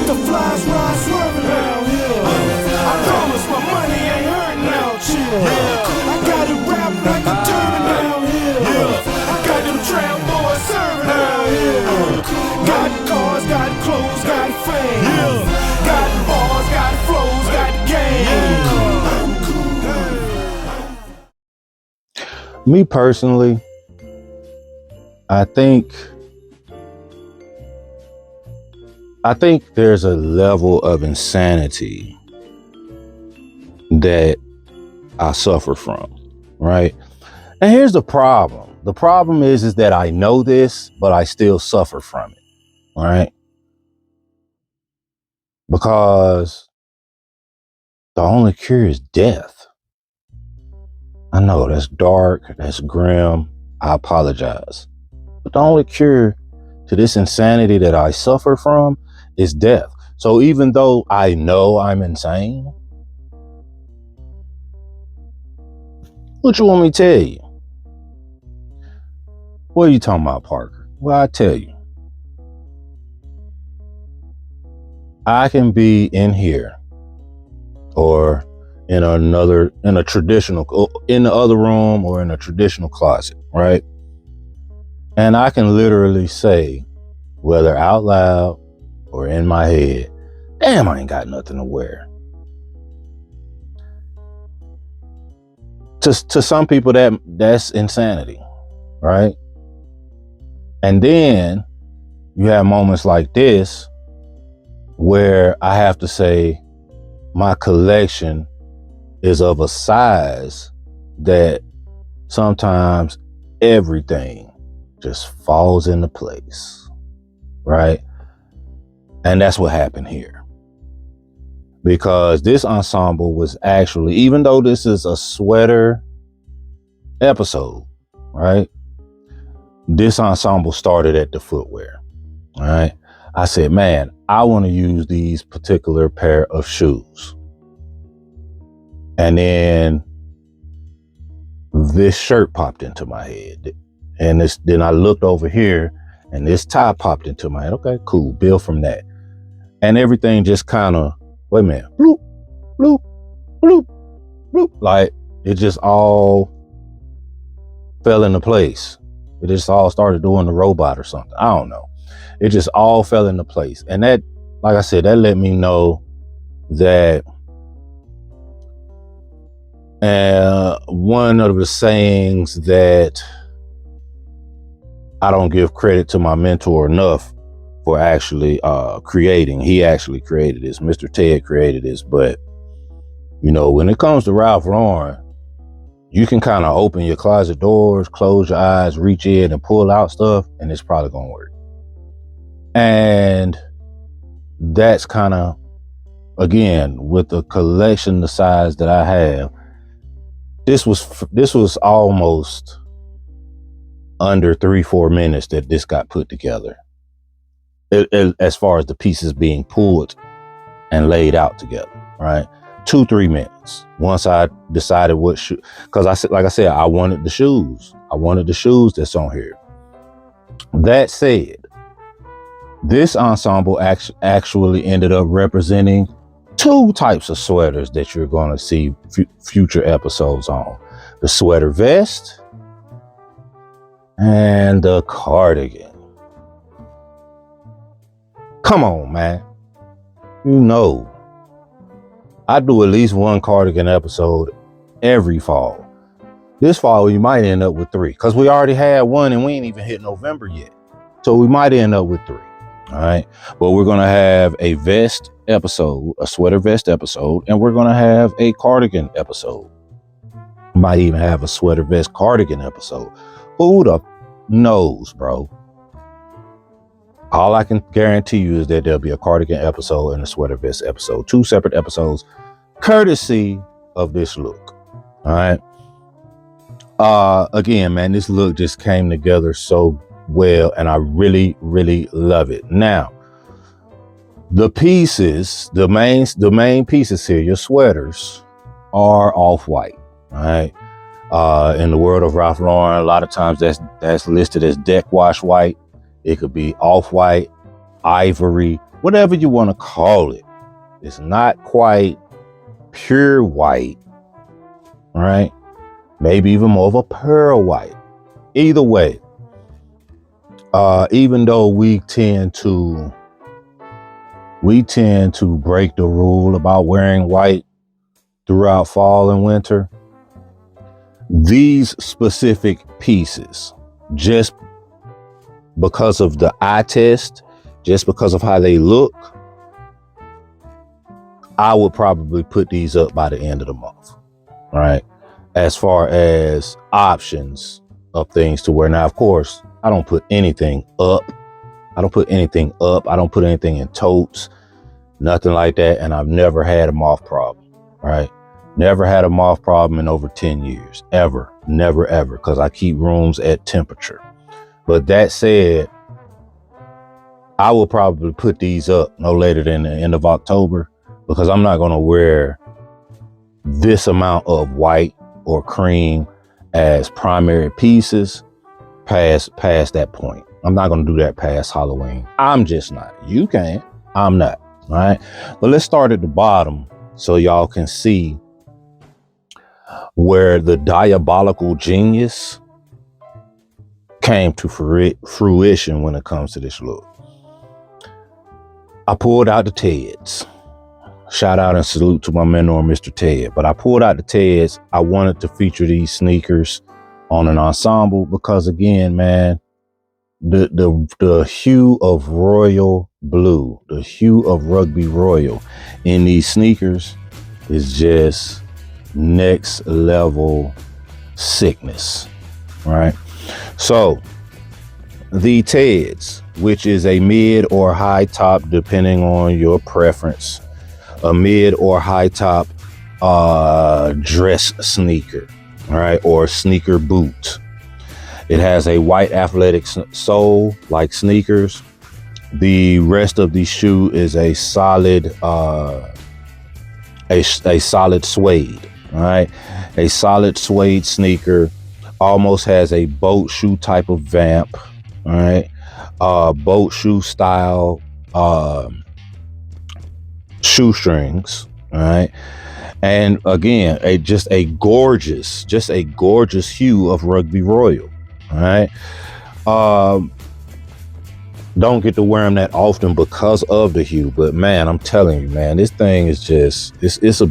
Got the flies ride swerving down here. I promise my money ain't hurting now, chill. I got it wrapped like a turban down here. I got them trap boys serving down here. Got cars, got clothes, got fame. Got bars, got flows, got game. Me personally, I think there's a level of insanity that I suffer from, right? And here's the problem. The problem is that I know this, but I still suffer from it, right? Because the only cure is death. I know that's dark, that's grim. I apologize. But the only cure to this insanity that I suffer from is death. So even though I know I'm insane, what you want me to tell you? What are you talking about, Parker? Well, I tell you. I can be in here or in the other room or in a traditional closet, right? And I can literally say, whether out loud or in my head, damn, I ain't got nothing to wear. To some people, that's insanity, right? And then you have moments like this where I have to say my collection is of a size that sometimes everything just falls into place, right? And that's what happened here. Because this ensemble was actually, even though this is a sweater episode, right? This ensemble started at the footwear, all right? I said, man, I want to use these particular pair of shoes. And then this shirt popped into my head. And then I looked over here and this tie popped into my head. Okay, cool. Build from that. And everything just kind of, wait a minute, bloop, bloop, bloop, bloop. Like it just all fell into place. It just all started doing the robot or something. I don't know. It just all fell into place. And that, like I said, that let me know that one of the sayings that I don't give credit to my mentor enough for actually creating. He actually created this. Mr. Ted created this. But, you know, when it comes to Ralph Lauren, you can kind of open your closet doors, close your eyes, reach in and pull out stuff, and it's probably going to work. And that's kind of, again, with the collection the size that I have, this was almost under 3-4 minutes that this got put together, as far as the pieces being pulled and laid out together, right? 2-3 minutes. Once I decided what shoe, because I said, like I said, I wanted the shoes. I wanted the shoes that's on here. That said, this ensemble actually ended up representing 2 types of sweaters that you're going to see future episodes on. The sweater vest and the cardigan. Come on, man. You know, I do at least 1 cardigan episode every fall. This fall, we might end up with 3 because we already had 1 and we ain't even hit November yet. So we might end up with 3. All right. But we're going to have a vest episode, a sweater vest episode, and we're going to have a cardigan episode. Might even have a sweater vest cardigan episode. Who the knows, bro? All I can guarantee you is that there'll be a cardigan episode and a sweater vest episode. 2 separate episodes, courtesy of this look. All right. Again, man, this look just came together so well, and I really, really love it. Now, the pieces, the main pieces here, your sweaters, are off-white. All right. In the world of Ralph Lauren, a lot of times that's listed as deck wash white. It could be off-white, ivory, whatever you want to call it. It's not quite pure white, right? Maybe even more of a pearl white. Either way, even though we tend to break the rule about wearing white throughout fall and winter, these specific pieces, just because of the eye test, just because of how they look, I would probably put these up by the end of the month, right? As far as options of things to wear. Now, of course, I don't put anything up. I don't put anything in totes, nothing like that. And I've never had a moth problem, right? Never had a moth problem in over 10 years, ever, never, ever, because I keep rooms at temperature. But that said, I will probably put these up no later than the end of October, because I'm not going to wear this amount of white or cream as primary pieces past that point. I'm not going to do that past Halloween. I'm just not. You can. I'm not. All right. But let's start at the bottom so y'all can see where the diabolical genius came to fruition when it comes to this look. I pulled out the Teds. Shout out and salute to my mentor, Mr. Ted. But I pulled out the Teds. I wanted to feature these sneakers on an ensemble because, again, man, the hue of royal blue, the hue of rugby royal in these sneakers is just next level sickness, right? So the Teds, which is a mid or high top, depending on your preference, a mid or high top dress sneaker, right? Or sneaker boot. It has a white athletic sole like sneakers. The rest of the shoe is a solid a solid suede, all right? A solid suede sneaker, almost has a boat shoe type of vamp, all right? Boat shoe style shoestrings, all right? And again, just a gorgeous hue of rugby royal, all right? Don't get to wear them that often because of the hue, but man, I'm telling you, man, this thing is just, it's just a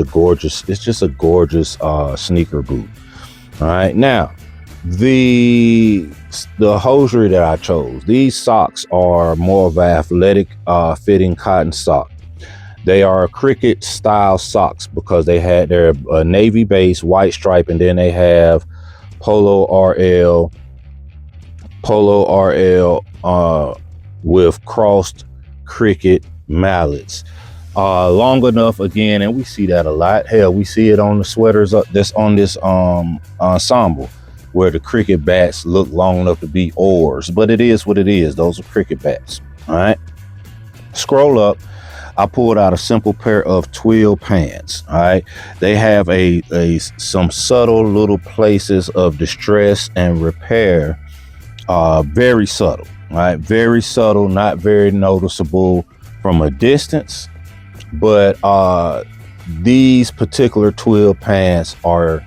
gorgeous sneaker boot. All right. Now, the hosiery that I chose, these socks are more of an athletic fitting cotton sock. They are cricket style socks because they're a navy base, white stripe, and then they have Polo RL with crossed cricket mallets, long enough, again, and we see that a lot. Hell, we see it on the sweaters that's on this ensemble, where the cricket bats look long enough to be oars, but it is what it is. Those are cricket bats. All right, scroll up. I pulled out a simple pair of twill pants. All right, they have some subtle little places of distress and repair. Very subtle, right? Very subtle, not very noticeable from a distance, but these particular twill pants are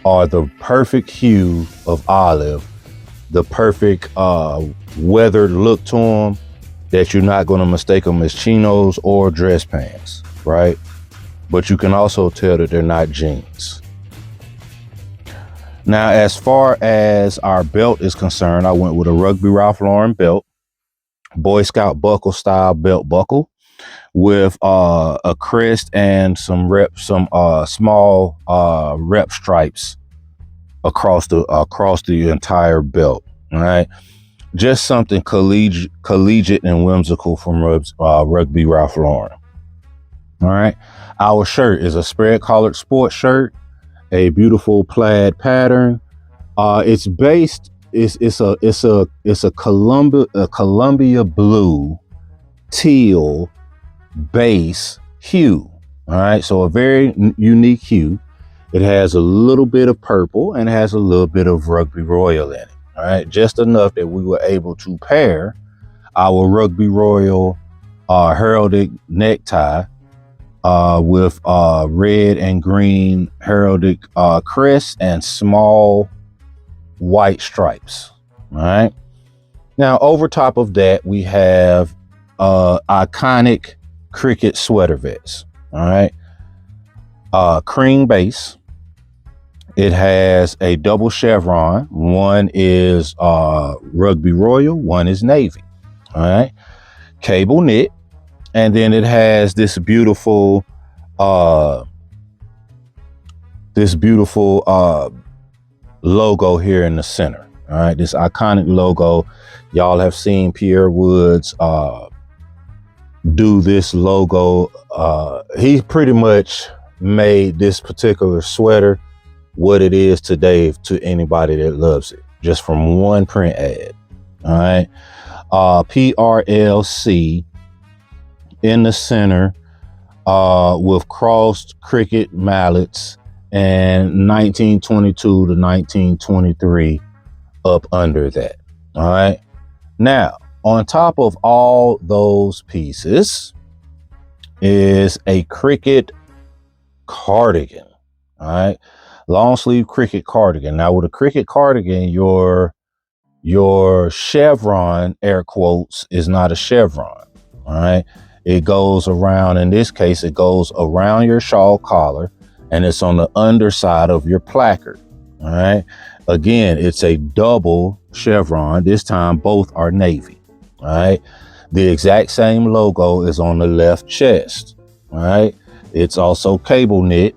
the perfect hue of olive, the perfect weathered look to them, that you're not going to mistake them as chinos or dress pants, right? But you can also tell that they're not jeans. Now, as far as our belt is concerned, I went with a Rugby Ralph Lauren belt, Boy Scout buckle style belt buckle, with a crest and some small rep stripes across the entire belt. All right, just something collegiate and whimsical from Rugby Ralph Lauren. All right, our shirt is a spread collared sports shirt, a beautiful plaid pattern. It's a Columbia blue teal base hue. All right, so a very unique hue. It has a little bit of purple and has a little bit of rugby royal in it. All right, just enough that we were able to pair our Rugby Royal heraldic necktie with red and green heraldic crest and small white stripes. All right. Now, over top of that, we have iconic cricket sweater vest. All right. Cream base. It has a double chevron. One is Rugby Royal, one is Navy. All right. Cable knit. And then it has this beautiful logo here in the center. All right. This iconic logo. Y'all have seen Pierre Woods do this logo. He pretty much made this particular sweater what it is today to anybody that loves it, just from one print ad. All right. PRLC in the center with crossed cricket mallets and 1922 to 1923 up under that. All right. Now, on top of all those pieces is a cricket cardigan. All right. Long sleeve cricket cardigan. Now, with a cricket cardigan, your chevron, air quotes, is not a chevron. All right. It goes around, in this case, it goes around your shawl collar and it's on the underside of your placard. All right. Again, it's a double chevron. This time, both are Navy. All right. The exact same logo is on the left chest. All right. It's also cable knit,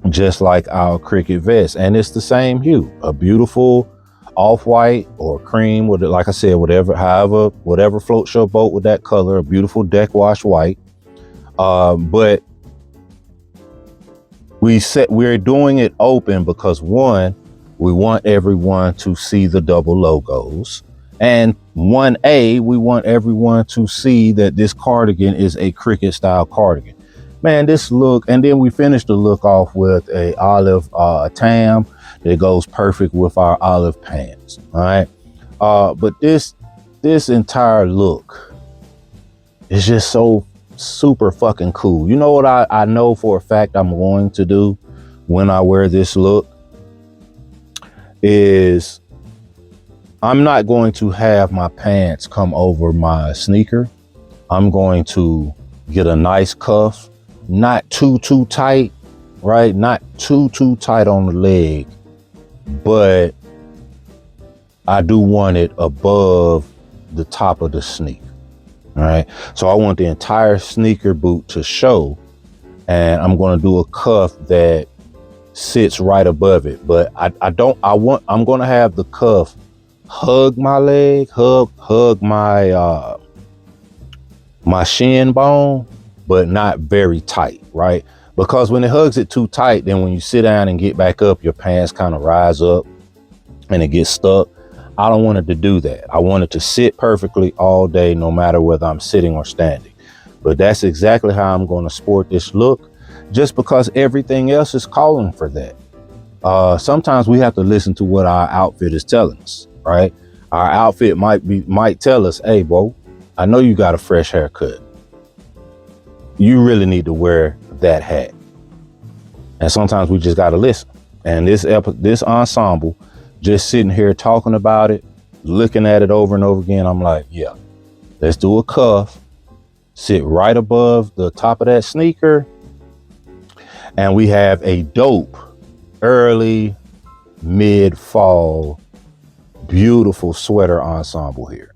just like our cricket vest. And it's the same hue, a beautiful off-white or cream with it, like I said, whatever floats your boat with that color, a beautiful deck wash white. But we're doing it open because, one, we want everyone to see the double logos. And 1A, we want everyone to see that this cardigan is a cricket style cardigan. Man, this look, and then we finished the look off with a olive tam that goes perfect with our olive pants. All right. But this entire look is just so super fucking cool. You know what I know for a fact I'm going to do when I wear this look is I'm not going to have my pants come over my sneaker. I'm going to get a nice cuff, not too tight, right? Not too tight on the leg, but I do want it above the top of the sneaker. All right. So I want the entire sneaker boot to show, and I'm going to do a cuff that sits right above it. But I'm going to have the cuff hug my leg, hug my, my shin bone, but not very tight, right? Because when it hugs it too tight, then when you sit down and get back up, your pants kind of rise up and it gets stuck. I don't want it to do that. I want it to sit perfectly all day, no matter whether I'm sitting or standing. But that's exactly how I'm going to sport this look, just because everything else is calling for that. Sometimes we have to listen to what our outfit is telling us, right? Our outfit might tell us, hey, bro, I know you got a fresh haircut. You really need to wear that hat. And sometimes we just got to listen. And this ensemble, just sitting here talking about it, looking at it over and over again, I'm like, yeah, let's do a cuff, sit right above the top of that sneaker, and we have a dope early mid-fall beautiful sweater ensemble here.